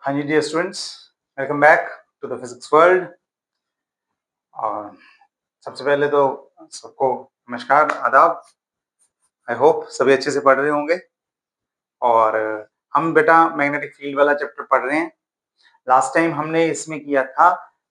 हाँ जी dear students, welcome back to the physics world. और सबसे पहले तो सबको नमस्कार, आदाब। आई होप सभी अच्छे से पढ़ रहे होंगे। और हम बेटा मैग्नेटिक फील्ड वाला चैप्टर पढ़ रहे हैं। लास्ट टाइम हमने इसमें किया था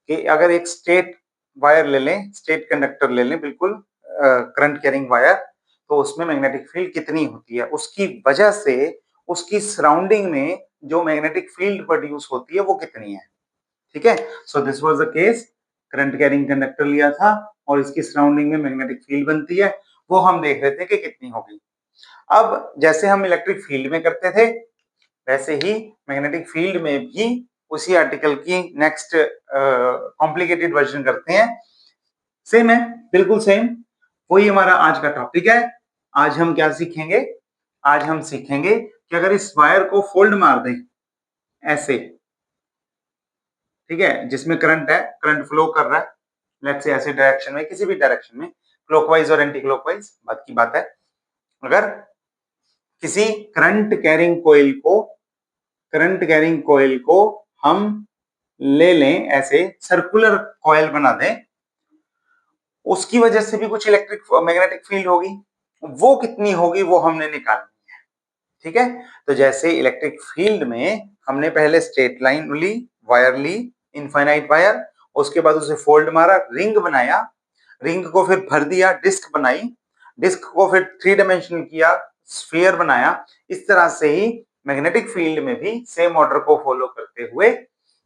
कि अगर एक स्टेट वायर ले लें, स्टेट कंडक्टर ले लें, बिल्कुल करंट कैरिंग वायर, तो उसमें मैग्नेटिक फील्ड कितनी होती है, उसकी वजह से उसकी सराउंडिंग में जो मैग्नेटिक फील्ड प्रोड्यूस होती है वो कितनी है। ठीक है, so this was the case. Current carrying conductor लिया था और इसकी सराउंडिंग में मैग्नेटिक फील्ड बनती है, वो हम देख रहे थे कि कितनी होगी। अब जैसे हम इलेक्ट्रिक फील्ड में करते थे वैसे ही मैग्नेटिक फील्ड में भी उसी आर्टिकल की नेक्स्ट कॉम्प्लिकेटेड वर्जन करते हैं। सेम है, बिल्कुल सेम। वही हमारा आज का टॉपिक है। आज हम क्या सीखेंगे? आज हम सीखेंगे कि अगर इस वायर को फोल्ड मार दें ऐसे, ठीक है, जिसमें करंट है, करंट फ्लो कर रहा है, लेट्स से ऐसे डायरेक्शन में, किसी भी डायरेक्शन में, क्लॉकवाइज और एंटी क्लॉकवाइज, बात की बात है। अगर किसी करंट कैरिंग कॉइल को हम ले लें, ऐसे सर्कुलर कॉइल बना दें, उसकी वजह से भी कुछ इलेक्ट्रिक मैग्नेटिक फील्ड होगी। वो कितनी होगी वो हमने निकालनी है। ठीक है, तो जैसे इलेक्ट्रिक फील्ड में हमने पहले स्ट्रेट लाइन ली, वायर ली, इनफाइनाइट वायर, उसके बाद उसे फोल्ड मारा, रिंग बनाया, रिंग को फिर भर दिया, डिस्क बनाई, डिस्क को फिर थ्री डायमेंशनल किया, स्फीयर बनाया। इस तरह से ही मैग्नेटिक फील्ड में भी सेम ऑर्डर को फॉलो करते हुए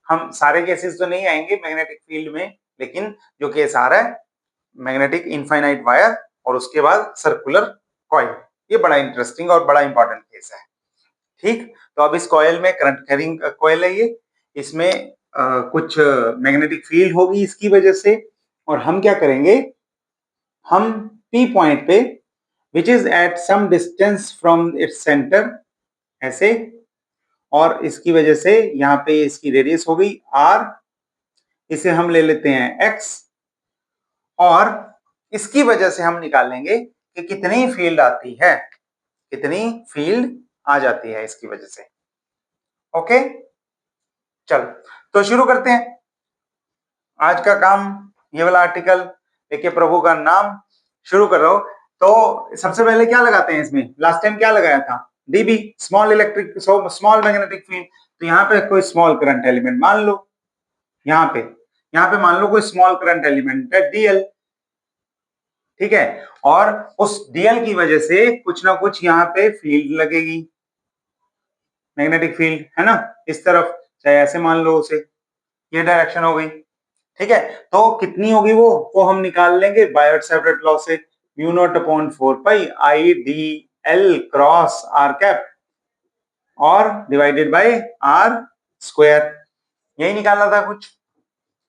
हम सारे केसेस तो नहीं आएंगे मैग्नेटिक फील्ड में, लेकिन जो केस आ रहा है मैग्नेटिक इनफाइनाइट वायर और उसके बाद सर्कुलर कॉइल, ये बड़ा इंटरेस्टिंग और बड़ा इंपॉर्टेंट केस है। ठीक, तो अब इस कॉइल में करंट कैरिंग कॉइल है ये, इसमें कुछ मैग्नेटिक फील्ड होगी इसकी वजह से, और हम क्या करेंगे, हम P पॉइंट पे which is at some distance from its centre, ऐसे, और इसकी वजह से यहाँ पे इसकी रेडियस हो गई R, इसे हम ले लेते हैं X, और इसकी वजह से हम निकालेंगे कि कितनी फील्ड आती है, कितनी फील्ड आ जाती है इसकी वजह से। ओके, चल तो शुरू करते हैं आज का काम। ये वाला आर्टिकल लेके प्रभु का नाम शुरू कर रहा हूं। तो सबसे पहले क्या लगाते हैं इसमें? लास्ट टाइम क्या लगाया था? DB, small electric, small magnetic field. तो यहाँ पे कोई स्मॉल करंट एलिमेंट मान लो, यहाँ पे मान लो कोई स्मॉल करंट एलिमेंट है डीएल, ठीक है, और उस डीएल की वजह से कुछ ना कुछ यहाँ पे फील्ड लगेगी, मैग्नेटिक फील्ड, है ना, इस तरफ, चाहे ऐसे मान लो उसे, ये डायरेक्शन हो गई। ठीक है, तो कितनी होगी वो हम निकाल लेंगे बायोट-सावर्ट लॉ से, mu naught upon 4 pi I D L cross R cap और डिवाइडेड बाय आर स्क्वायर, यही निकालना था कुछ,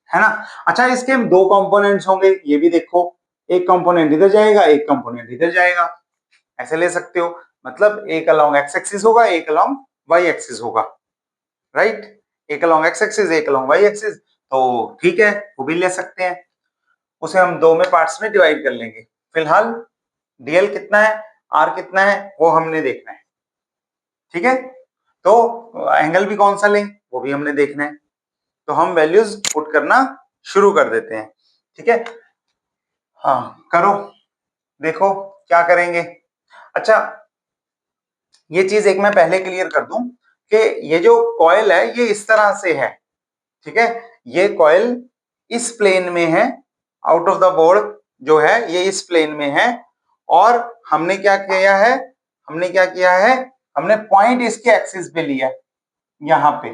है ना। अच्छा, इसके दो कंपोनेंट्स होंगे, ये भी देखो, एक कंपोनेंट इधर जाएगा, एक कंपोनेंट इधर जाएगा, ऐसे ले सकते हो। मतलब एक अलोंग एक्स एक्सिस होगा, एक अलोंग वाई एक्सिस होगा, राइट, एक अलोंग एक्स एक्सिस, एक अलोंग वाई एक्सिस, तो ठीक है, वो भी ले सकते हैं। उसे हम दो में पार्ट्स में डिवाइड कर लेंगे। फिलहाल डीएल कितना है, आर कितना है, वो हमने देखना है। ठीक है, तो एंगल भी कौन सा लें वो भी हमने देखना है। तो हम वैल्यूज पुट करना शुरू कर देते हैं। ठीक है, हाँ करो, देखो क्या करेंगे। अच्छा, ये चीज एक मैं पहले क्लियर कर दूं कि ये जो कॉइल है ये इस तरह से है, ठीक है, ये कॉइल इस प्लेन में है, आउट ऑफ द बोर्ड जो है ये इस प्लेन में है, और हमने क्या किया है, हमने पॉइंट इसके एक्सिस पे लिया, यहाँ पे,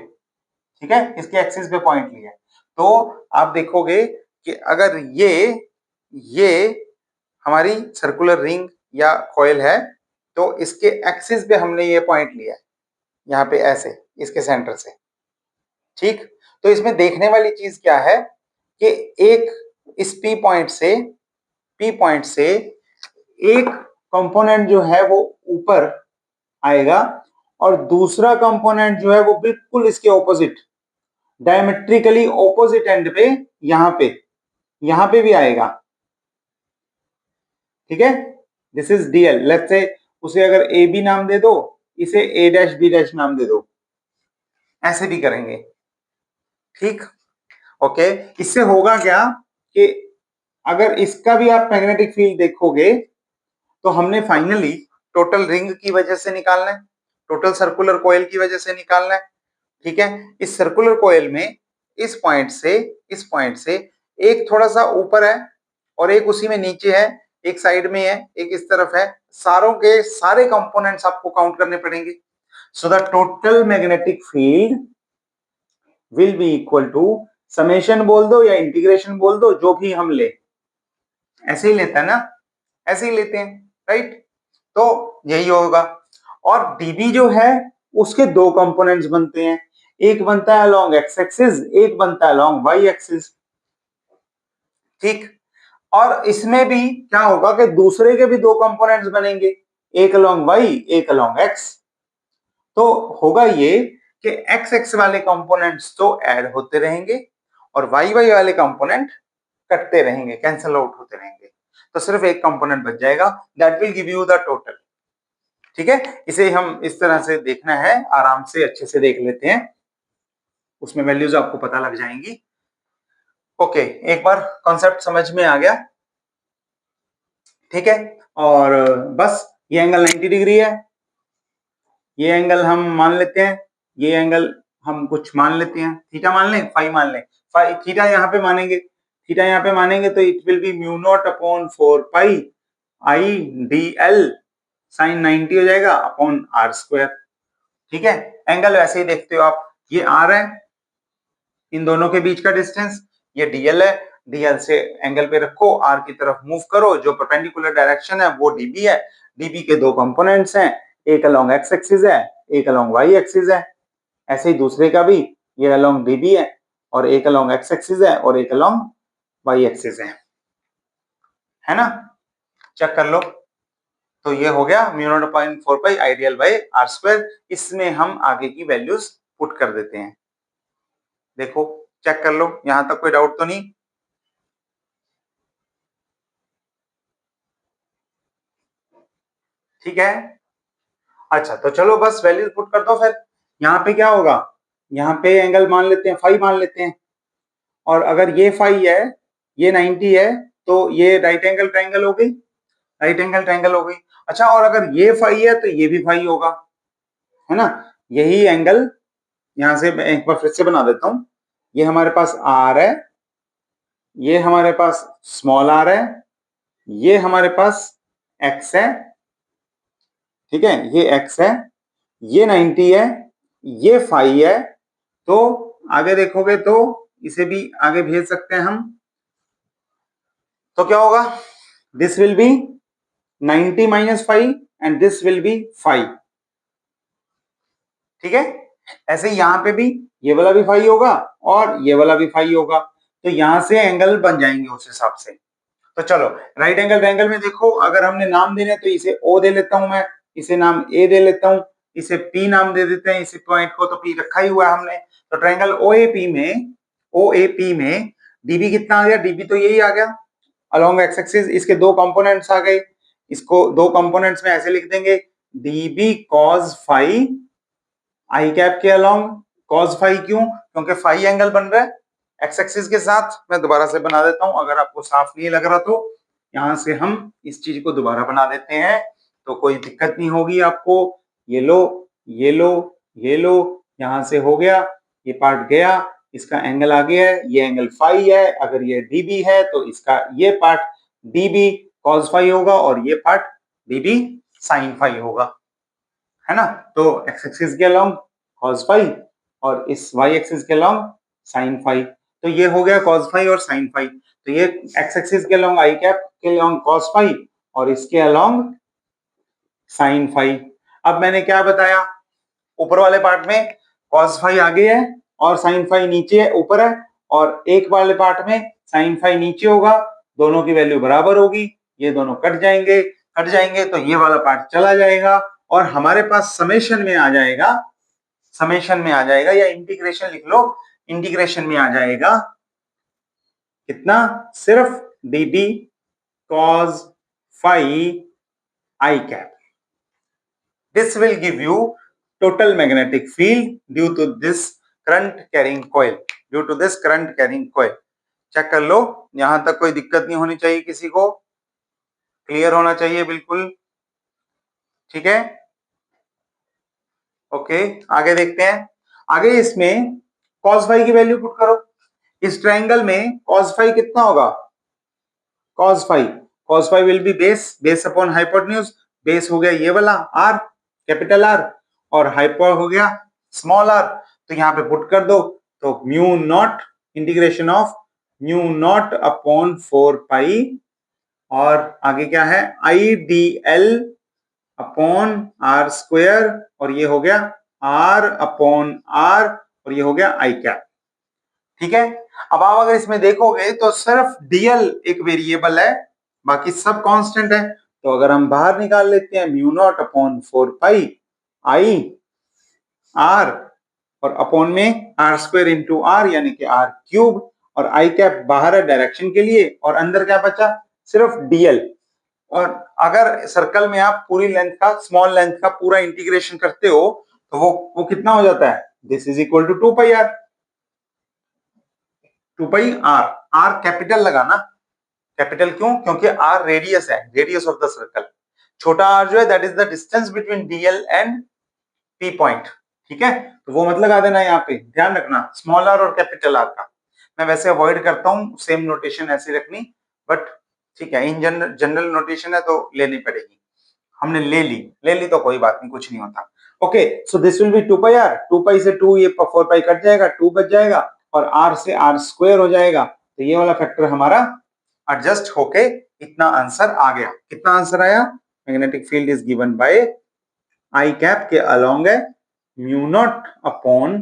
ठीक है, इसके एक्सिस पे पॉइंट लिया। तो आप देखोगे कि अगर ये हमारी सर्कुलर रिंग या कॉइल है, तो इसके एक्सिस पे हमने ये पॉइंट लिया है, यहाँ पे ऐसे, इसके सेंटर से। ठीक, तो इसमें देखने वाली चीज क्या है कि एक इस पी पॉइंट से एक कंपोनेंट जो है वो ऊपर आएगा, और दूसरा कंपोनेंट जो है वो बिल्कुल इसके ऑपोजिट, डायमेट्रिकली ऑपोजिट एंड पे, यहाँ पे भी आएगा। ठीक है, this is DL, let's say उसे अगर ए बी नाम दे दो, इसे ए डैश बी डैश नाम दे दो। ऐसे भी करेंगे, ठीक। ओके, इससे होगा क्या कि अगर इसका भी आप मैग्नेटिक फील्ड देखोगे तो हमने फाइनली टोटल रिंग की वजह से निकालना है, टोटल सर्कुलर कॉइल की वजह से निकालना है, ठीक है। इस सर्कुलर कॉइल में इस पॉइंट से एक थोड़ा सा ऊपर है और एक उसी में नीचे है, एक साइड में है, एक इस तरफ है, सारों के सारे कंपोनेंट्स आपको काउंट करने पड़ेंगे। So the total magnetic field will be equal to, summation बोल दो या इंटीग्रेशन बोल दो, जो भी हम ले, ऐसे ही लेता है ना, ऐसे ही लेते हैं, राइट। तो यही होगा। और dB जो है उसके दो कंपोनेंट्स बनते हैं, एक बनता है अलोंग एक्स एक्सिस, एक बनता है अलोंग वाई एक्सिस, ठीक। और इसमें भी क्या होगा कि दूसरे के भी दो कंपोनेंट्स बनेंगे, एक अलोंग वाई, एक अलोंग एक्स। तो होगा ये कि एक्स एक्स वाले कंपोनेंट्स तो ऐड होते रहेंगे और वाई वाई वाले कंपोनेंट कटते रहेंगे, कैंसल आउट होते रहेंगे, तो सिर्फ एक कंपोनेंट बच जाएगा, that will give you the total, ठीक है। इसे हम इस तरह से देखना है, आराम से अच्छे से देख लेते हैं, उसमें वैल्यूज आपको पता लग जाएंगी। ओके, एक बार कॉन्सेप्ट समझ में आ गया, ठीक है। और बस ये एंगल 90 डिग्री है, ये एंगल हम मान लेते हैं, ये एंगल हम कुछ मान लेते हैं, थीटा मान लें, फाई मान लें, फाई थीटा यहाँ पे मानेंगे, थीटा यहाँ पे मानेंगे तो it will be mu naught upon 4 pi I D L sine 90 हो जाएगा अपॉन आर स्क्वायर, ठीक है। एंगल वैसे ही देखते हो आप, ये आर है, इन दोनों के बीच का डिस्टेंस, ये डीएल है, डीएल से एंगल पे रखो, आर की तरफ मूव करो, जो परपेंडिकुलर डायरेक्शन है वो डीबी है, डीबी के दो कंपोनेंट्स हैं, एक अलोंग एक्स एक्सिस है, एक अलोंग वाई एक्सिस है, ऐसे ही दूसरे का भी, ये अलोंग डीबी है और एक अलोंग एक्स एक्सिस है और एक अलोंग वाई एक्सिस है ना, चेक कर लो। तो ये हो गया mu naught upon 4 pi I DL by R square, इसमें हम आगे की वैल्यूज पुट कर देते हैं, देखो चेक कर लो, यहां तक कोई डाउट तो नहीं। ठीक है, अच्छा तो चलो बस वैल्यूज पुट कर दो फिर। यहाँ पे क्या होगा, यहाँ पे एंगल मान लेते हैं, फाई मान लेते हैं, और अगर ये फाई है, ये 90 है, तो ये राइट एंगल ट्रायंगल हो गई, राइट एंगल ट्रायंगल हो गई। अच्छा, और अगर ये फाई है तो ये भी फाई होगा, है ना। यही एंगल यहां से मैं एक बार फिर से बना देता हूं, ये हमारे पास आर है, ये हमारे पास स्मॉल आर है, ये हमारे पास एक्स है, ठीक है, ये एक्स है, ये 90 है, ये फाई है, तो आगे देखोगे तो इसे भी आगे भेज सकते हैं हम, तो क्या होगा, this will be 90 minus five and this will B 5, ठीक है। ऐसे यहाँ पे भी ये वाला भी फाई होगा और ये वाला भी फाई होगा, तो यहां से एंगल बन जाएंगे उस हिसाब से। तो चलो राइट एंगल ट्रायंगल में देखो, अगर हमने नाम देने तो इसे ओ दे लेता हूं मैं, इसे नाम ए दे लेता हूं, इसे पी नाम दे देते हैं, इसी पॉइंट को तो पी रखा ही हुआ है हमने। तो ट्रायंगल ओ ए पी में डीबी कितना आ गया, डीबी तो यही आ गया अलोंग एक्स एक्सिस, इसके दो कंपोनेंट्स आ गए, इसको दो कंपोनेंट्स में ऐसे लिख देंगे, dB cos phi I cap के अलोंग, कॉस फाई क्यों, क्योंकि फाई एंगल बन रहा है एक्स एक्सिस के साथ। मैं दोबारा से बना देता हूं, अगर आपको साफ नहीं लग रहा तो यहां से हम इस चीज को दोबारा बना देते हैं, तो कोई दिक्कत नहीं होगी आपको। ये लो, ये लो, ये लो, यहां से हो गया, ये पार्ट गया, इसका एंगल आ गया है, ये एंगल फाई है, अगर ये डीबी है तो इसका ये पार्ट डीबी कॉस फाई होगा और ये पार्ट डीबी साइन फाई होगा, है ना। तो एक्स एक्सिस के अलोंग कॉस फाई और इस वाई एक्सिस के अलोंग साइन फाई, तो ये हो गया कॉस फाई और साइन फाई। तो ये एक्स एक्सिस के अलोंग आई कैप के अलोंग कॉस फाई और इसके अलोंग साइन फाई। अब मैंने क्या बताया, ऊपर वाले पार्ट में कॉस फाई आगे है और साइन फाई नीचे है, ऊपर है, और एक वाले पार्ट में साइन फाई नीचे होगा, दोनों की वैल्यू बराबर होगी, ये दोनों कट जाएंगे, कट जाएंगे तो ये वाला पार्ट चला जाएगा और हमारे पास समेशन में आ जाएगा, समेशन में आ जाएगा, या इंटीग्रेशन लिख लो, इंटीग्रेशन में आ जाएगा कितना, सिर्फ DB cos phi I cap, this will give you total magnetic field due to this current carrying coil, due to this current carrying coil. Check कर लो, यहां तक कोई दिक्कत नहीं होनी चाहिए, किसी को क्लियर होना चाहिए बिल्कुल, ठीक है। ओके, आगे देखते हैं। आगे इसमें cos फाई की वैल्यू पुट करो। इस ट्रायंगल में cos फाई कितना होगा? cos phi will be base upon hypotenuse. Base हो गया ये वाला r, कैपिटल R, और हाइपर हो गया स्मॉल r। तो यहाँ पे पुट कर दो, तो mu naught integration of mu naught upon 4 pi, और आगे क्या है, I D L upon R square, और ये हो गया r अपॉन r, और ये हो गया आई कैप, ठीक है। अब आप अगर इसमें देखोगे तो सिर्फ डीएल एक वेरिएबल है, बाकी सब कांस्टेंट है। तो अगर हम बाहर निकाल लेते हैं mu naught upon 4 pi I R, और अपॉन में आर स्क्वायर इंटू आर यानी कि आर क्यूब, और आई कैप बाहर है डायरेक्शन के लिए, और अंदर क्या बचा, सिर्फ डीएल। और अगर सर्कल में आप पूरी लेंथ का, स्मॉल लेंथ का पूरा इंटीग्रेशन करते हो तो वो कितना हो जाता है, this is equal to 2 pi R. 2 pi R, R capital लगाना, कैपिटल क्यों, क्योंकि आर रेडियस है, रेडियस ऑफ द सर्कल। छोटा आर जो है that is the distance between DL and P point, ठीक है। तो वो मत लगा देना यहाँ पे, ध्यान रखना स्मॉल आर और कैपिटल आर का। मैं वैसे अवॉइड करता हूँ सेम नोटेशन ऐसी रखनी, बट ठीक है, इन जनरल नोटेशन है तो लेनी पड़ेगी। हमने ले ली तो कोई बात नहीं, कुछ नहीं होता। Okay, so this will be 2 pi R, 2 pi से 2 ये 4 पाई कट जाएगा, 2 बच जाएगा, और आर से आर स्क्वायर हो जाएगा। तो ये वाला फैक्टर हमारा एडजस्ट होके इतना आंसर आ गया। कितना आंसर आया, magnetic field is given by I cap के अलोंग है mu naught upon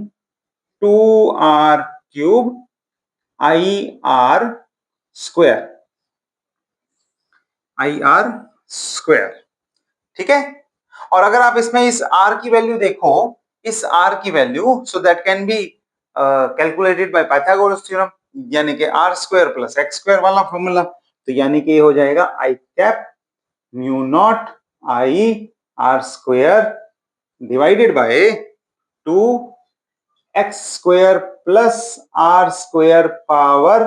2 R cube I R square, I R square, ठीक है। और अगर आप इसमें इस r की वैल्यू देखो, इस r की value, so that can be calculated by Pythagoras theorem, यानी कि r square plus x square वाला फॉर्मूला। तो यानी कि ये हो जाएगा I cap mu not I R square divided by 2 x square plus r square power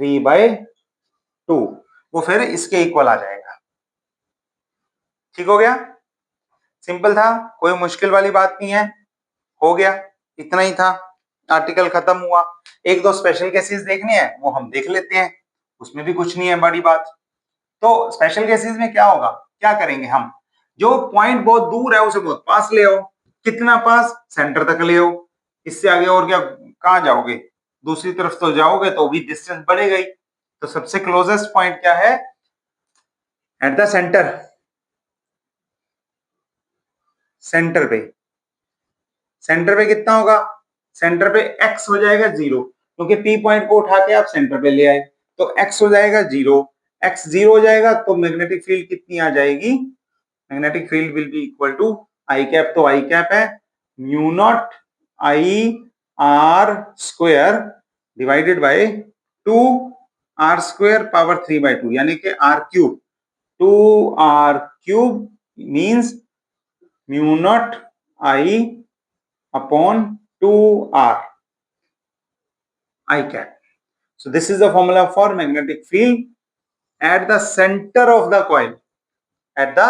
3/2, वो फिर इसके इक्वल आ जाएगा। ठीक हो गया, सिंपल था, कोई मुश्किल वाली बात नहीं है, हो गया, इतना ही था, आर्टिकल खत्म हुआ। एक दो स्पेशल केसेस देखने हैं वो हम देख लेते हैं, उसमें भी कुछ नहीं है बड़ी बात। तो स्पेशल केसेस में क्या होगा, क्या करेंगे हम, जो पॉइंट बहुत दूर है उसे बहुत पास ले आओ। कितना पास, सेंटर तक ले आओ, इससे आगे और क्या, कहां जाओगे, दूसरी तरफ तो जाओगे तो भी डिस्टेंस बढ़ेगा ही। तो सबसे क्लोजेस्ट पॉइंट क्या है, एट द सेंटर, सेंटर पे, सेंटर पे कितना होगा, सेंटर पे x हो जाएगा 0, क्योंकि P पॉइंट को उठा के आप सेंटर पे ले आए, तो x हो जाएगा 0, x 0 हो जाएगा तो मैग्नेटिक फील्ड कितनी आ जाएगी, magnetic field will be equal to I cap, तो आई कैप है mu not I R square divided by 2 R square power 3/2, यानी कि R cube, 2 R cube means mu not I upon 2r I cap. So this is the formula for magnetic field at the center of the coil. At the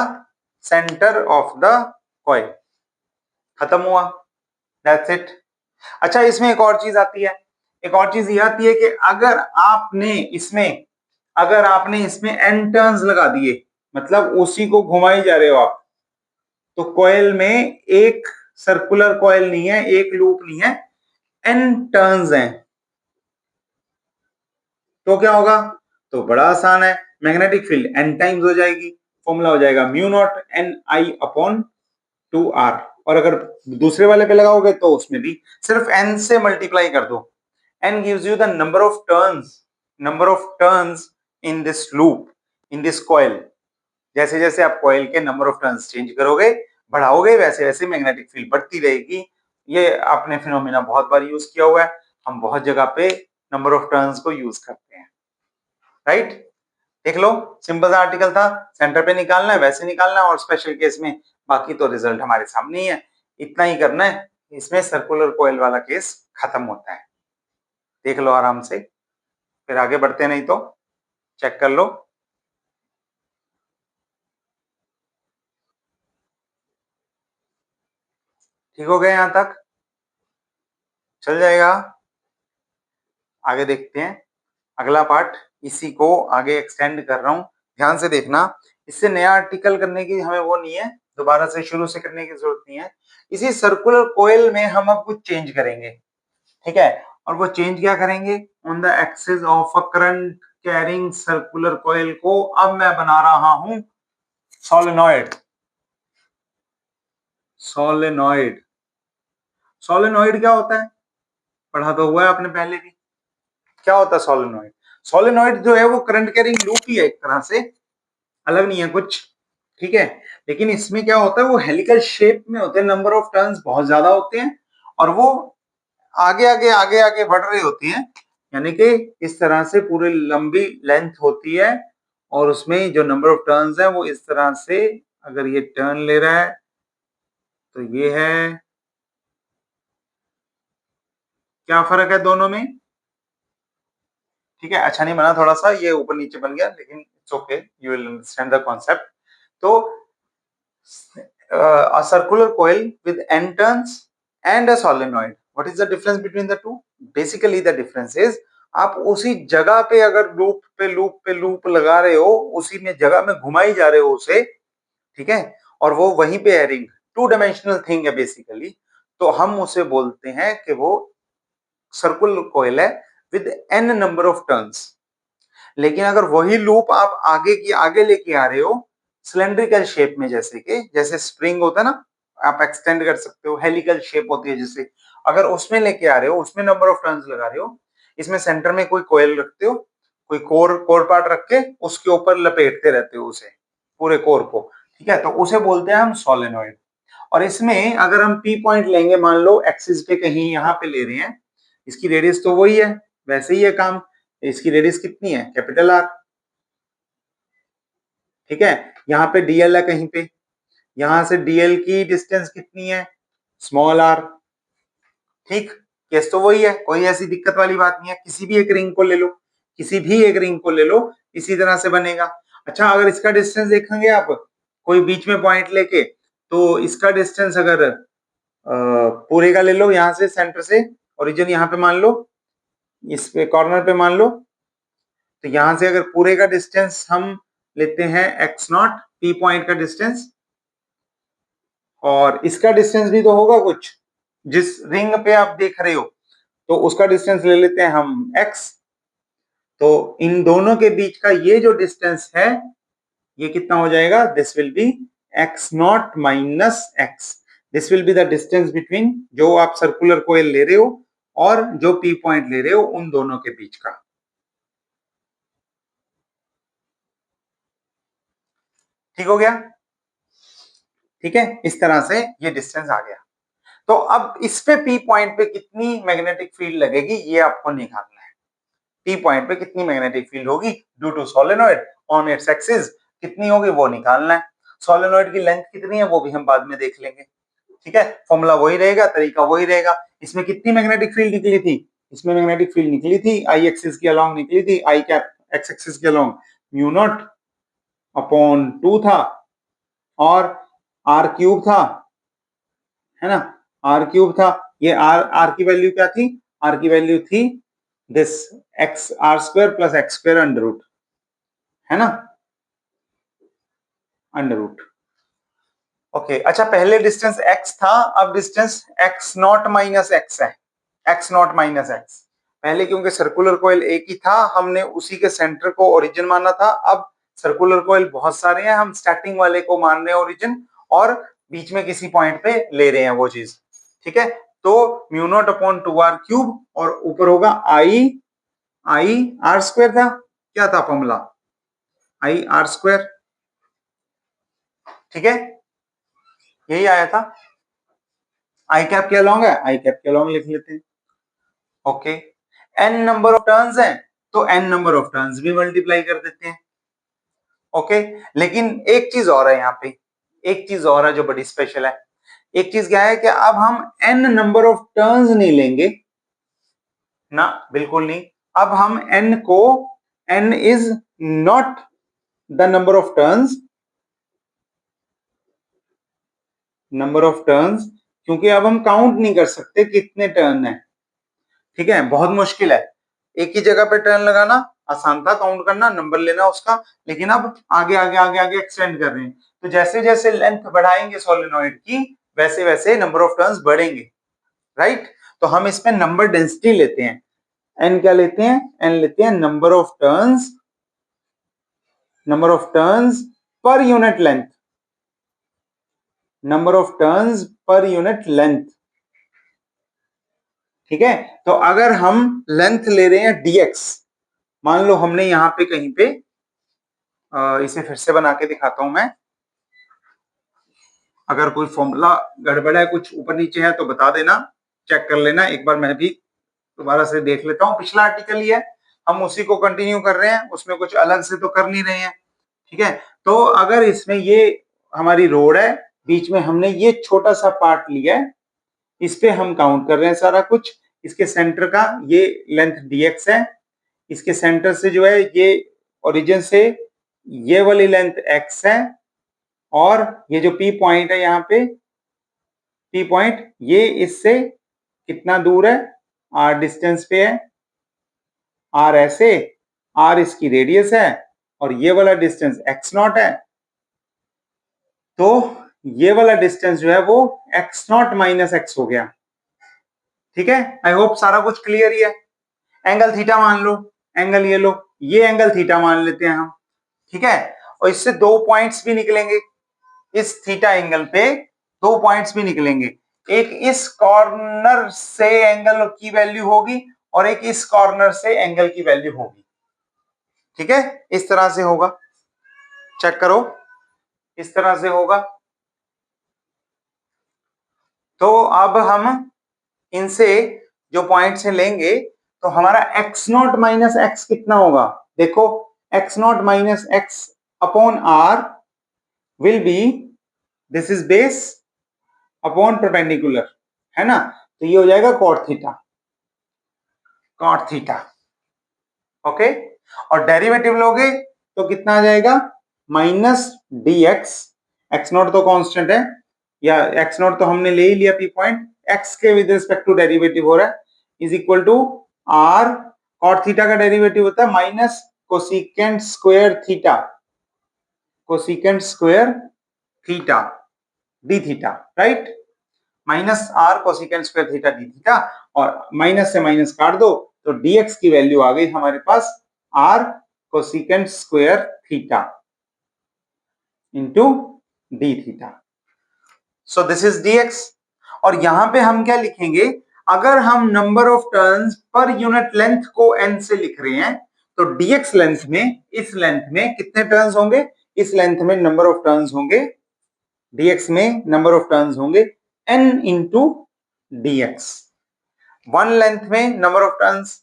center of the coil. खत्म हुआ, that's it. अच्छा, इसमें एक और चीज आती है, एक और चीज ये आती है कि अगर आपने इसमें n टर्न्स लगा दिए, मतलब उसी को घुमाई जा रहे हो आप, तो कॉइल में एक सर्कुलर कॉइल नहीं है, एक लूप नहीं है, n टर्न्स हैं, तो क्या होगा, तो बड़ा आसान है, मैग्नेटिक फील्ड n टाइम्स हो जाएगी, फॉर्मूला हो जाएगा mu naught N I upon 2r। और अगर दूसरे वाले पे लगाओगे तो उसमें भी सिर्फ n से मल्टीप्लाई कर दो, n gives you the number of turns in this loop, in this coil. जैसे जैसे आप कॉइल के नंबर ऑफ टर्न्स चेंज करोगे, बढ़ाओगे, वैसे वैसे मैग्नेटिक फील्ड बढ़ती रहेगी। ये आपने फिनोमेना बहुत बार यूज किया हुआ है, हम बहुत जगह पे नंबर ऑफ टर्न्स को यूज करते हैं, राइट। देख लो, सिंपल सा आर्टिकल था, सेंटर पे निकालना है वैसे निकालना है, और स्पेशल केस में बाकी तो रिजल्ट हमारे सामने ही है। इतना ही करना है, इसमें सर्कुलर कोयल वाला केस खत्म होता है। देख लो आराम से, फिर आगे बढ़ते नहीं तो चेक कर लो। ठीक हो गया यहां तक? चल जाएगा। आगे देखते हैं अगला पार्ट, इसी को आगे एक्सटेंड कर रहा हूं, ध्यान से देखना। इससे नया आर्टिकल करने की हमें वो नहीं है, दोबारा से शुरू से करने की जरूरत नहीं है। इसी सर्कुलर कोयल में हम अब कुछ चेंज करेंगे, ठीक है। और वो चेंज क्या करेंगे, on the axis of a current carrying circular coil को अब मैं बना रहा हूं सोलेनॉइड। सोलेनॉइड, सोलेनॉइड क्या होता है, पढ़ा तो हुआ है आपने पहले भी। क्या होता है सोलेनॉइड? सोलेनॉइड जो है वो करंट कैरिंग लूप ही है एक तरह से, अलग नहीं है कुछ, ठीक है। लेकिन इसमें क्या होता है, वो हेलिकल शेप में होते हैं, नंबर ऑफ टर्न्स बहुत ज्यादा होते हैं और वो आगे आगे आगे आगे बढ़ रही होती हैं, यानी कि इस तरह से पूरी लंबी लेंथ होती है और उसमें जो नंबर ऑफ टर्न्स है वो इस तरह से, अगर ये टर्न ले रहा है तो ये है। क्या फर्क है दोनों में? ठीक है, अच्छा नहीं बना, थोड़ा सा ये ऊपर नीचे बन गया, लेकिन it's okay, you will understand the concept. तो a circular coil with n turns and a solenoid, what is the difference between the two? Basically the difference is आप उसी जगह पे अगर लूप पे लूप पे लूप लगा रहे हो, उसी में जगह में घुमाई जा रहे हो उसे, ठीक है, और वो वहीं पे है रिंग, टू डायमेंशनल थिंग है बेसिकली, तो हम उसे बोलते हैं कि वो सर्कुलर कोयल है with n number of turns. लेकिन अगर वही लूप आप आगे की आगे लेके आ रहे हो सिलेंड्रिकल शेप में, जैसे कि जैसे स्प्रिंग होता है ना, आप एक्सटेंड कर सकते हो, हेलिकल शेप होती है जैसे, अगर उसमें लेके आ रहे हो, उसमें नंबर ऑफ टर्न्स लगा रहे हो, इसमें सेंटर में कोई कोयल रखते हो, कोई कोर कोर पार्ट रख के उसके ऊपर लपेटते रहते हो उसे, पूरे कोर को, ठीक है, तो उसे बोलते हैं हम सोलेनॉइड। और इसमें अगर हम पी पॉइंट लेंगे, मान लो एक्सिस पे कहीं यहाँ पे ले रहे हैं, इसकी रेडियस तो वही है, वैसे ही है काम, इसकी रेडियस कितनी है, कैपिटल आर, ठीक है। यहाँ पे डीएल है कहीं पे, यहां से डीएल की डिस्टेंस कितनी है, स्मॉल आर, ठीक। केस तो वही है, कोई ऐसी दिक्कत वाली बात नहीं है, किसी भी एक रिंग को ले लो, किसी भी एक रिंग को ले लो, इसी तरह से बनेगा। अच्छा, अगर इसका डिस्टेंस देखेंगे आप, कोई बीच में पॉइंट लेके, तो इसका डिस्टेंस अगर पूरे का ले लो, यहाँ से सेंटर से ओरिजिन यहाँ पे मान लो, इस पे कॉर्नर पे मान लो, तो यहां से अगर पूरे का डिस्टेंस हम लेते हैं एक्स नॉट, पी पॉइंट का डिस्टेंस, और इसका डिस्टेंस भी तो होगा कुछ, जिस रिंग पे आप देख रहे हो, तो उसका डिस्टेंस ले लेते हैं हम एक्स। तो इन दोनों के बीच का ये जो डिस्टेंस है, ये कितना हो जाएगा, this will B x not minus x, this will be the distance between जो आप सर्कुलर कोयल ले रहे हो और जो पी पॉइंट ले रहे हो, उन दोनों के बीच का। ठीक हो गया? ठीक है, इस तरह से ये डिस्टेंस आ गया। तो अब इस पे पी पॉइंट पे कितनी मैग्नेटिक फील्ड लगेगी ये आपको निकालना है। पी पॉइंट पे कितनी मैग्नेटिक फील्ड होगी due to solenoid on its axis, कितनी होगी वो निकालना है। सोलेनॉइड की लेंथ कितनी है वो भी हम बाद में देख लेंगे, ठीक है। फॉर्मूला वही रहेगा, तरीका वही रहेगा। इसमें कितनी मैग्नेटिक फील्ड निकली थी, इसमें मैग्नेटिक फील्ड निकली थी आई एक्सिस के अलोंग निकली थी, आई कैप एक्स एक्सिस के अलोंग म्यू नॉट अपॉन 2 था, और आर क्यूब था, है ना, आर क्यूब था। ये आर आर की वैल्यू क्या थी, आर की वैल्यू थी this X R square plus X square under root, है ना, अंडर रूट। ओके, अच्छा पहले डिस्टेंस x था, अब distance x not minus x है, x नॉट माइनस एक्स। पहले क्योंकि सर्कुलर कोयल एक ही था, हमने उसी के सेंटर को ओरिजिन माना था। अब सर्कुलर कोयल बहुत सारे हैं, हम स्टार्टिंग वाले को मान रहे हैं ओरिजिन, और बीच में किसी पॉइंट पे ले रहे हैं वो चीज, ठीक है। तो mu naught upon 2r cube, और ऊपर होगा आई आई आर स्क्वायर था, क्या था फॉर्मूला, आई आर स्क्वायर, ठीक है, यही आया था। आई कैप के अलोंग है, आई कैप के अलोंग लिख लेते हैं। Okay, N number of turns हैं, तो एन नंबर ऑफ टर्न्स भी मल्टीप्लाई कर देते हैं। ओके, लेकिन एक चीज और है यहाँ पे, एक चीज और है जो बड़ी स्पेशल है, एक चीज क्या है कि अब हम n नंबर ऑफ टर्न्स नहीं लेंगे ना, बिल्कुल नहीं। अब हम n को, n is not the number of turns, क्योंकि अब हम काउंट नहीं कर सकते कितने टर्न है। ठीक है, बहुत मुश्किल है। एक ही जगह पे टर्न लगाना आसान था, काउंट करना, नंबर लेना उसका, लेकिन अब आगे आगे आगे आगे एक्सटेंड कर रहे हैं। तो जैसे जैसे लेंथ बढ़ाएंगे सोलेनोइड की, वैसे वैसे नंबर ऑफ टर्न्स बढ़ेंगे, राइट। तो हम इसमें नंबर डेंसिटी लेते हैं। एन क्या लेते हैं? एन लेते हैं number of turns per unit length, number of turns per unit length. ठीक है, तो अगर हम लेंथ ले रहे हैं dx, मान लो हमने यहां पे कहीं पे, इसे फिर से बना के दिखाता हूं मैं। अगर कोई फॉर्मूला गड़बड़ है, कुछ ऊपर नीचे है तो बता देना, चेक कर लेना। एक बार मैं भी दोबारा से देख लेता हूं। पिछला आर्टिकल ही है, हम उसी को कंटिन्यू कर रहे हैं, उसमें कुछ अलग से तो कर नहीं रहे हैं। ठीक है, तो अगर इसमें ये हमारी रोड है, बीच में हमने ये छोटा सा पार्ट लिया है, इस पे हम काउंट कर रहे हैं सारा कुछ। इसके सेंटर का ये लेंथ dx है, इसके सेंटर से जो है ये ओरिजिन से ये वाली लेंथ x है, और ये जो P पॉइंट है यहाँ पे, P पॉइंट ये इससे कितना दूर है? r डिस्टेंस पे है, r ऐसे, r इसकी रेडियस है, और ये वाला डिस्टेंस x नॉट है। तो ये वाला डिस्टेंस जो है वो x नॉट माइनस x हो गया। ठीक है, आई होप सारा कुछ क्लियर ही है। एंगल थीटा मान लो, एंगल ये लो, ये एंगल थीटा मान लेते हैं हम। ठीक है, और इससे दो पॉइंट्स भी निकलेंगे, इस थीटा एंगल पे दो पॉइंट्स भी निकलेंगे। एक इस कॉर्नर से एंगल की वैल्यू होगी, और एक इस कॉर्नर से एंगल की वैल्यू होगी। ठीक है, इस तरह से होगा, चेक करो, इस तरह से होगा। तो अब हम इनसे जो पॉइंट्स लेंगे, तो हमारा x नॉट माइनस एक्स कितना होगा? देखो, x not minus x upon r will be, this is base upon perpendicular, है ना। तो ये हो जाएगा cot थीटा। ओके, और डेरिवेटिव लोगे तो कितना आ जाएगा? माइनस dx, x नॉट तो कांस्टेंट है, या x नॉट तो हमने ले ही लिया P पॉइंट, x के विद रिस्पेक्ट टू डेरिवेटिव हो रहा है, is equal to r, cot theta का डेरिवेटिव होता है minus cosecant square theta, D theta, right. Minus r cosecant square theta D theta, और माइनस से माइनस काट दो तो dx की वैल्यू आ गई हमारे पास r cosecant square theta into D theta. So this is dx। और यहां पे हम क्या लिखेंगे? अगर हम number of turns per unit length को n से लिख रहे हैं, तो dx लेंथ में, इस लेंथ में कितने टर्न्स होंगे? इस लेंथ में नंबर ऑफ टर्न्स होंगे, dx में नंबर ऑफ टर्न्स होंगे n into dx। One length में नंबर ऑफ टर्न्स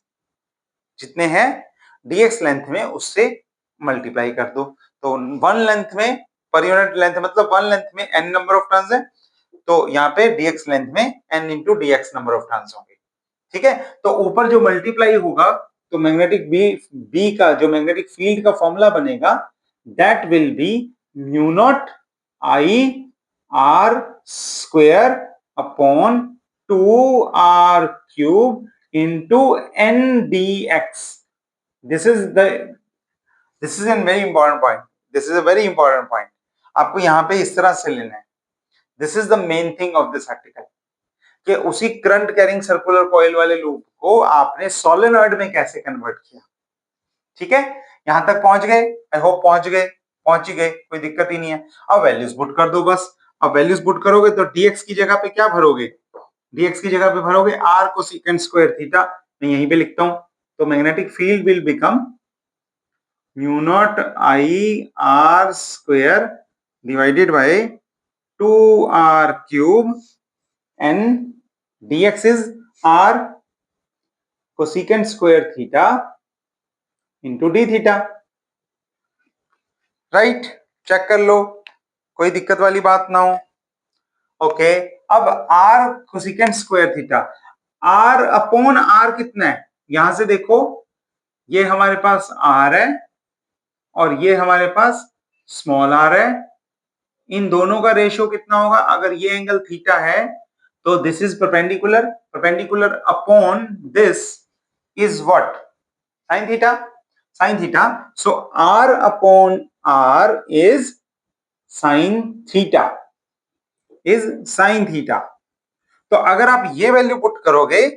जितने हैं dx लेंथ में, उससे मल्टीप्लाई कर दो। तो वन लेंथ में, पर यूनिट लेंथ मतलब वन लेंथ में n नंबर ऑफ टर्न्स है, तो यहाँ पे dx लेंथ में n into dx number of turns होंगे। ठीक है, तो ऊपर जो मल्टीप्लाई होगा, तो मैग्नेटिक बी का जो मैग्नेटिक फील्ड का फॉर्मूला बनेगा, that will be mu naught I R square upon 2r cube into n dx. This is a very important point. This is a very important point. आपको यहाँ पे इस तरह से लेना है। This is the main thing of this article. कि उसी करंट कैरिंग सर्कुलर कॉइल वाले लूप को आपने सोलेनॉइड में कैसे कन्वर्ट किया। ठीक है, यहां तक पहुंच गए? आई होप पहुंच ही गए, कोई दिक्कत ही नहीं है। अब वैल्यूज पुट कर दो बस। अब वैल्यूज पुट करोगे तो dx की जगह पे क्या भरोगे? dx की जगह पे भरोगे r कोसेकेंट स्क्वायर थीटा, मैं यहीं पे लिखता हूं। तो magnetic field will become mu not I R square divided by 2r cube n, dx is r cosecant square theta into D theta, right. Check कर लो, कोई दिक्कत वाली बात ना हो। ओके, अब R cosecant square theta, R upon R कितना है, यहां से देखो ये हमारे पास आर है और ये हमारे पास स्मॉल आर है, इन दोनों का रेशियो कितना होगा, अगर ये एंगल थीटा है तो this is perpendicular, perpendicular upon this is what, sine theta, sine theta, so R upon R is sine theta, is sine theta. तो अगर आप ये वैल्यू पुट करोगे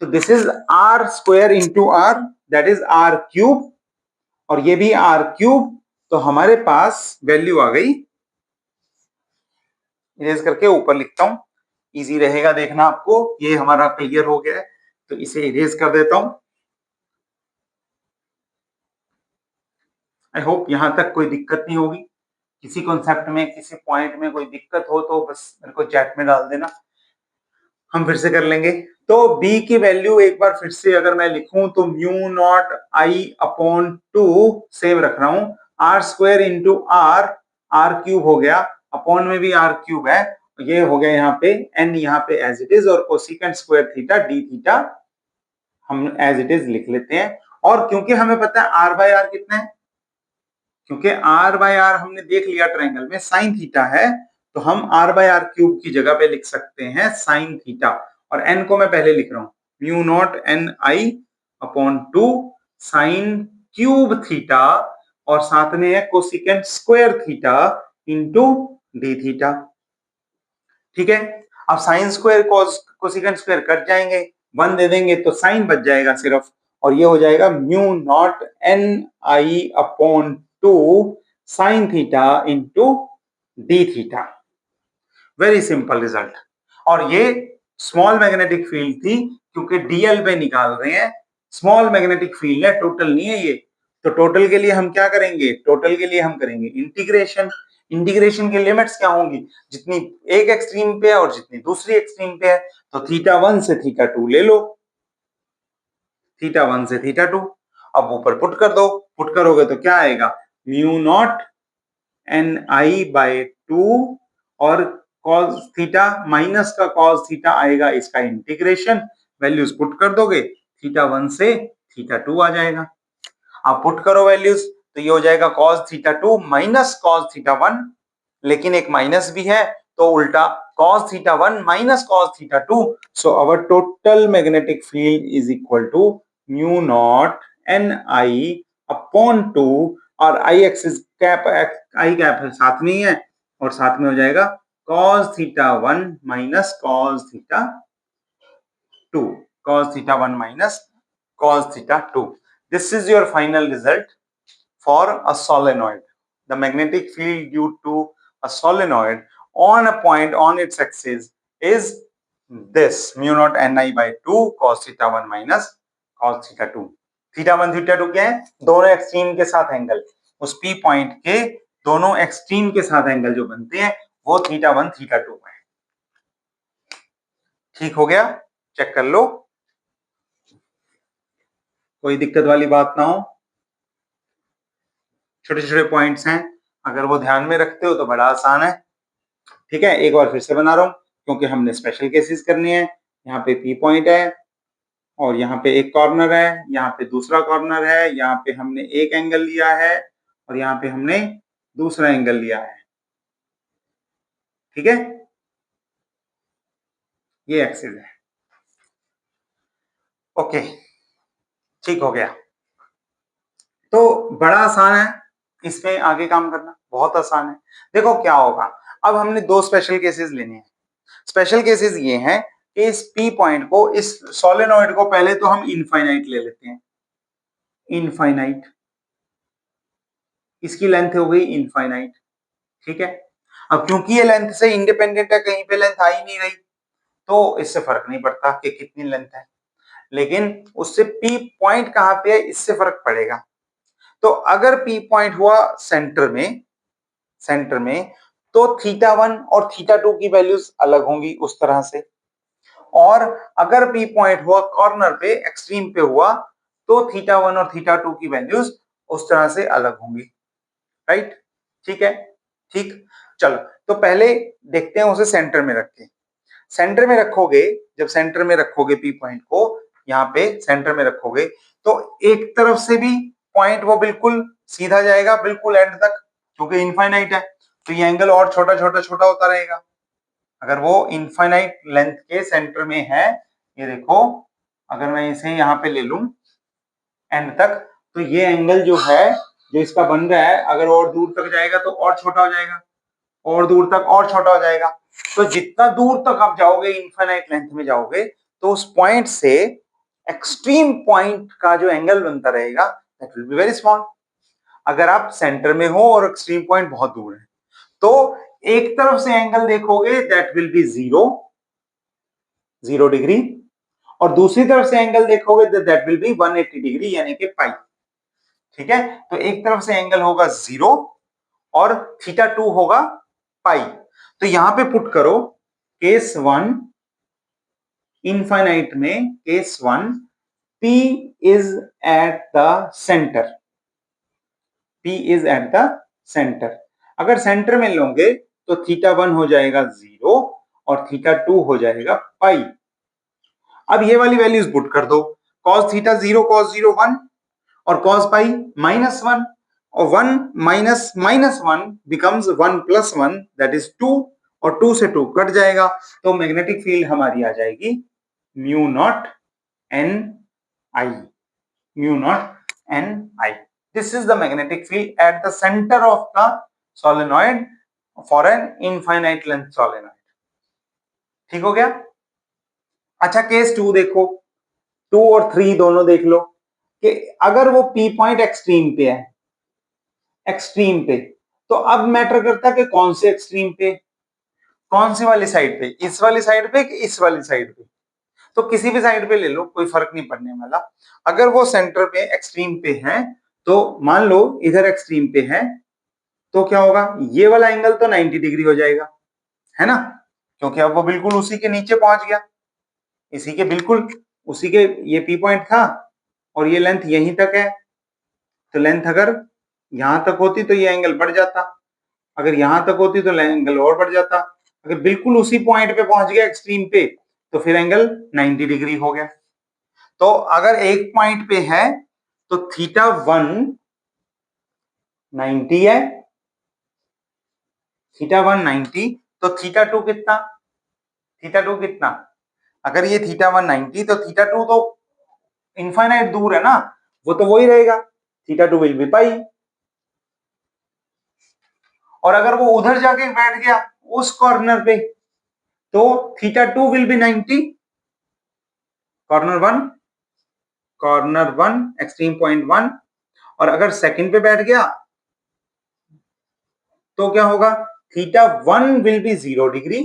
तो this is R square into R, that is R cube, और ये भी are cube, तो हमारे पास वैल्यू आ गई, इरेज करके ऊपर लिखता हूं, इजी रहेगा देखना आपको, ये हमारा क्लियर हो गया है तो इसे इरेज कर देता हूं। आई होप यहां तक कोई दिक्कत नहीं होगी, किसी कॉन्सेप्ट में किसी पॉइंट में कोई दिक्कत हो तो बस मेरे को चैट में डाल देना, हम फिर से कर लेंगे। तो b की वैल्यू एक बार फिर से अगर मैं लिखूं तो mu not I upon 2, same रख रहा हूं, R square into R, R cube हो गया, अपॉन में भी आर क्यूब है, ये हो गया यहाँ पे n, यहाँ पे एज इट इज, और cosecant square theta D theta हम एज इट इज लिख लेते हैं। और क्योंकि हमें पता है आर बाय आर कितना है, क्योंकि आर बाय आर हमने देख लिया ट्रायंगल में साइन थीटा है, तो हम आर बाय आर क्यूब की जगह पे लिख सकते हैं साइन थीटा, और एन को मैं पहले लिख रहा हूं mu naught N I upon 2 sine cube theta, और साथ में है cosecant square theta into D theta. ठीक है, अब sine square cosecant square cut जाएंगे, 1 दे देंगे तो साइन बच जाएगा सिर्फ, और ये हो जाएगा mu naught N I upon 2 sine theta into D theta. Very simple result. और ये स्मॉल मैग्नेटिक फील्ड थी, क्योंकि डीएल पे निकाल रहे हैं, स्मॉल मैग्नेटिक फील्ड है, टोटल नहीं है ये, तो टोटल के लिए हम क्या करेंगे, टोटल के लिए हम करेंगे इंटीग्रेशन। इंटीग्रेशन की लिमिट्स क्या होंगी, जितनी एक एक्सट्रीम पे है और जितनी दूसरी एक्सट्रीम पे है, तो थीटा 1 से थीटा 2 ले लो, थीटा 1 से थीटा 2, अब ऊपर पुट कर दो, पुट करोगे तो क्या आएगा, mu naught N I by 2 और कॉस थीटा माइनस का कॉस थीटा आएगा, इसका इंटीग्रेशन, वैल्यूज पुट कर दोगे, थीटा 1 से थीटा 2 आ जाएगा। आप पुट करो वैल्यूज तो ये हो जाएगा cos theta 2 minus cos theta 1, लेकिन एक माइनस भी है तो उल्टा cos theta 1 minus cos theta 2, so our total magnetic field is equal to mu naught N I upon 2, और I axis cap, I cap साथ में ही है, और साथ में हो जाएगा cos theta 1 minus cos theta 2, cos theta 1 minus cos theta 2. This is your final result for a solenoid. The magnetic field due to a solenoid on a point on its axis is this mu naught ni by 2 cos theta 1 minus cos theta 2. Theta 1 theta 2 क्या है, दोनों extreme के साथ angle, उस P point के दोनों extreme के साथ एंगल जो बनते हैं वो थीटा 1 थीटा 2 है। ठीक हो गया, चेक कर लो, कोई दिक्कत वाली बात ना हो, छोटे छोटे पॉइंट्स हैं, अगर वो ध्यान में रखते हो तो बड़ा आसान है। ठीक है, एक बार फिर से बना रहा हूं क्योंकि हमने स्पेशल केसेस करने हैं। यहाँ पे पी पॉइंट है और यहाँ पे एक कॉर्नर है, यहाँ पे दूसरा कॉर्नर है, यहाँ पे हमने एक एंगल लिया है और यहाँ पे हमने दूसरा एंगल लिया है। ठीक है, ये एक्सिस है। ओके, ठीक हो गया, तो बड़ा आसान है इसमें आगे काम करना, बहुत आसान है। देखो क्या होगा, अब हमने दो स्पेशल केसेस लेने हैं। स्पेशल केसेस ये हैं कि इस पी पॉइंट को, इस सोलेनॉइड को पहले तो हम इनफाइनाइट ले लेते हैं, इनफाइनाइट, इसकी लेंथ हो गई इनफाइनाइट। ठीक है, अब क्योंकि ये लेंथ से इंडिपेंडेंट है, कहीं पे लेंथ आ ही नहीं रही, तो इससे फर्क नहीं पड़ता कि कितनी लेंथ है, लेकिन उससे पी पॉइंट कहां पे है इससे फर्क पड़ेगा। तो अगर पी पॉइंट हुआ सेंटर में, सेंटर में, तो थीटा 1 और थीटा 2 की वैल्यूज अलग होंगी उस तरह से, और अगर पी पॉइंट हुआ कॉर्नर पे, एक्सट्रीम पे हुआ, तो थीटा 1 और थीटा 2 की वैल्यूज उस तरह से अलग होंगी। राइट, ठीक है, ठीक, चलो तो पहले देखते हैं उसे सेंटर में रख के। सेंटर में रखोगे, जब सेंटर में रखोगे पी पॉइंट को, यहाँ पे सेंटर में रखोगे, तो एक तरफ से भी पॉइंट वो बिल्कुल सीधा जाएगा, बिल्कुल एंड तक, क्योंकि इनफाइनाइट है, तो ये एंगल और छोटा छोटा छोटा होता रहेगा। अगर वो इनफाइनाइट लेंथ के सेंटर में है, ये देखो, अगर मैं इसे यहाँ पे ले लूं एंड तक, तो ये एंगल जो है, जो इसका बन रहा है, अगर और दूर तक जाएगा तो और छोटा हो जाएगा, और दूर तक और छोटा हो जाएगा। तो जितना दूर तक आप जाओगे, इनफाइनाइट लेंथ में जाओगे, तो उस पॉइंट से एक्सट्रीम पॉइंट का जो एंगल बनता रहेगा, that will be very small. अगर आप सेंटर में हो और एक्सट्रीम पॉइंट बहुत दूर है, तो एक तरफ से एंगल देखोगे, दैट विल बी 0 डिग्री, और दूसरी तरफ से एंगल देखोगे तो दैट विल बी 180 डिग्री, यानी कि पाई। ठीक है, तो एक तरफ से एंगल होगा 0 और θ2 होगा पाई। तो यहां पे पुट करो केस 1, इनफाइनाइट में case 1, P is at the center, P is at the center। अगर सेंटर में लोगे तो θ1 हो जाएगा 0 और θ2 हो जाएगा पाई। अब ये वाली वैल्यूज पुट कर दो, cos थीटा 0, cos 0 1 और cos पाई -1, और 1 minus minus 1 becomes 1 plus 1, that is 2, और 2 से 2 कट जाएगा, तो मैग्नेटिक फील्ड हमारी आ जाएगी mu naught N I, mu naught N I. This is the magnetic field at the centre of the solenoid for an infinite length solenoid. ठीक हो गया। अच्छा, केस 2 देखो, 2 और 3 दोनों देख लो कि अगर वो पी पॉइंट एक्सट्रीम पे है, एक्सट्रीम पे, तो अब मैटर करता है कि कौन से एक्सट्रीम पे, कौन सी वाली साइड पे, इस वाली साइड पे कि इस वाली साइड पे। तो किसी भी साइड पे ले लो, कोई फर्क नहीं पड़ने वाला। अगर वो सेंटर पे एक्सट्रीम पे है, तो मान लो इधर एक्सट्रीम पे है, तो क्या होगा, ये वाला एंगल तो 90 डिग्री हो जाएगा, है ना, क्योंकि अब वो बिल्कुल उसी के नीचे पहुंच गया, इसी के बिल्कुल उसी के, ये पी पॉइंट था और ये लेंथ यहीं तक है, तो लेंथ अगर यहां तक होती तो ये एंगल बढ़ जाता, अगर यहां तक होती तो एंगल और बढ़ जाता। अगर बिल्कुल उसी पॉइंट पे पहुंच गया एक्सट्रीम पे, तो फिर एंगल 90 डिग्री हो गया। तो अगर एक पॉइंट पे है तो θ1 90 है, θ1 90, तो θ2 कितना, θ2 कितना, अगर ये θ1 90 तो θ2 तो इनफाइनाइट दूर है ना, वो तो वही रहेगा, θ2 विल बी पाई। और अगर वो उधर जाके बैठ गया उस कॉर्नर पे, तो θ2 will be 90, corner one extreme point 1, और अगर सेकंड पे बैठ गया तो क्या होगा, θ1 will be 0 degree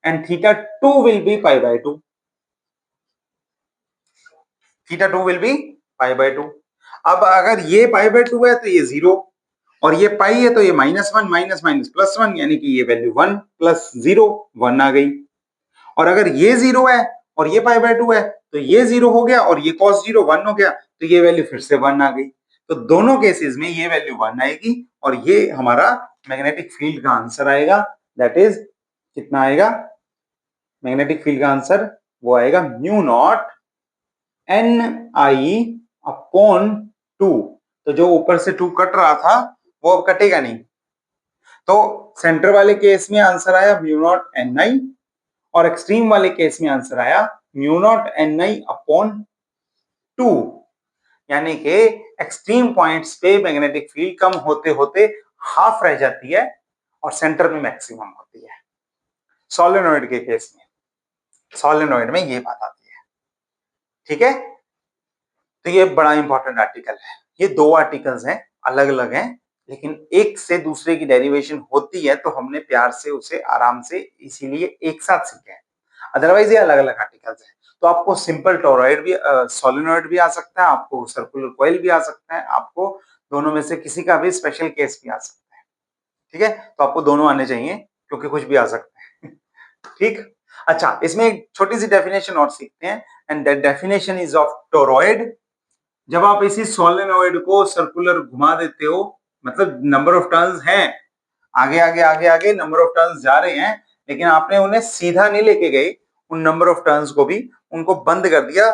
and θ2 will be π/2, θ2 will be π/2। अब अगर ये π/2 है तो ये 0, और ये पाई है तो ये -1 माइनस माइनस प्लस 1, यानी कि ये वैल्यू 1 प्लस 0 1 आ गई। और अगर ये 0 है और ये π/2 है, तो ये 0 हो गया और ये cos 0 1 हो गया, तो ये वैल्यू फिर से 1 आ गई। तो दोनों केसेस में ये वैल्यू 1 आएगी, और ये हमारा मैग्नेटिक फील्ड का आंसर आएगा, दैट इज कितना आएगा, मैग्नेटिक फील्ड का आंसर वो आएगा mu naught N I upon 2। तो जो ऊपर से 2 कट रहा था वो अब कटेगा नहीं, तो सेंटर वाले केस में आंसर आया म्यू नॉट एन आई, और एक्सट्रीम वाले केस में आंसर आया mu naught N I upon 2, यानी कि एक्सट्रीम पॉइंट्स पे मैग्नेटिक फील्ड कम होते होते हाफ रह जाती है और सेंटर में मैक्सिमम होती है सोलेनॉइड के केस में। सोलेनॉइड में ये बात आती है। ठीक है, तो ये बड़ा इंपॉर्टेंट आर्टिकल है। ये 2 आर्टिकल्स हैं, अलग अलग हैं, लेकिन एक से दूसरे की डेरिवेशन होती है, तो हमने प्यार से उसे आराम से इसीलिए एक साथ सीखे हैं, अदरवाइज ये अलग अलग आर्टिकल्स हैं। तो आपको सिंपल टोरॉइड भी, सोलेनॉइड भी आ सकता है, आपको सर्कुलर कॉइल भी आ सकता है, आपको दोनों में से किसी का भी स्पेशल केस भी आ सकता है। ठीक है, तो आपको दोनों आने चाहिए, क्योंकि कुछ भी आ सकता है। ठीक। अच्छा, इसमें एक छोटी सी डेफिनेशन और सीखते हैं, and that definition is of toroid. जब आप इसी सोलेनॉइड को सर्कुलर घुमा देते हो, मतलब नंबर ऑफ टर्न्स हैं, आगे आगे आगे आगे नंबर ऑफ टर्न्स जा रहे हैं, लेकिन आपने उन्हें सीधा नहीं लेके गए, उन नंबर ऑफ टर्न्स को भी उनको बंद कर दिया,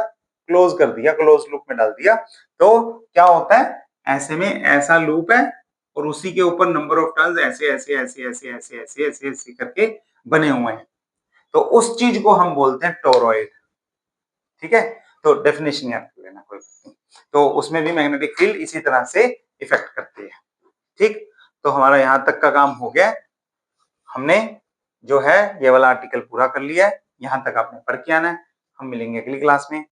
क्लोज कर दिया, क्लोज लूप में डाल दिया। तो क्या होता है, ऐसे में ऐसा लूप है और उसी के ऊपर नंबर ऑफ टर्न्स ऐसे ऐसे ऐसे ऐसे ऐसे ऐसे ऐसे ऐसे करके बने हुए हैं। तो उस चीज को हम बोलते हैं टोरॉइड। ठीक है, तो डेफिनेशन याद कर लेना कोई बात नहीं। तो उसमें भी मैग्नेटिक फील्ड इसी तरह से इफेक्ट करती है। ठीक, तो हमारा यहां तक का काम हो गया। हमने जो है ये वाला आर्टिकल पूरा कर लिया है। यहां तक आपने पढ़ के आना है। हम मिलेंगे अगली क्लास में।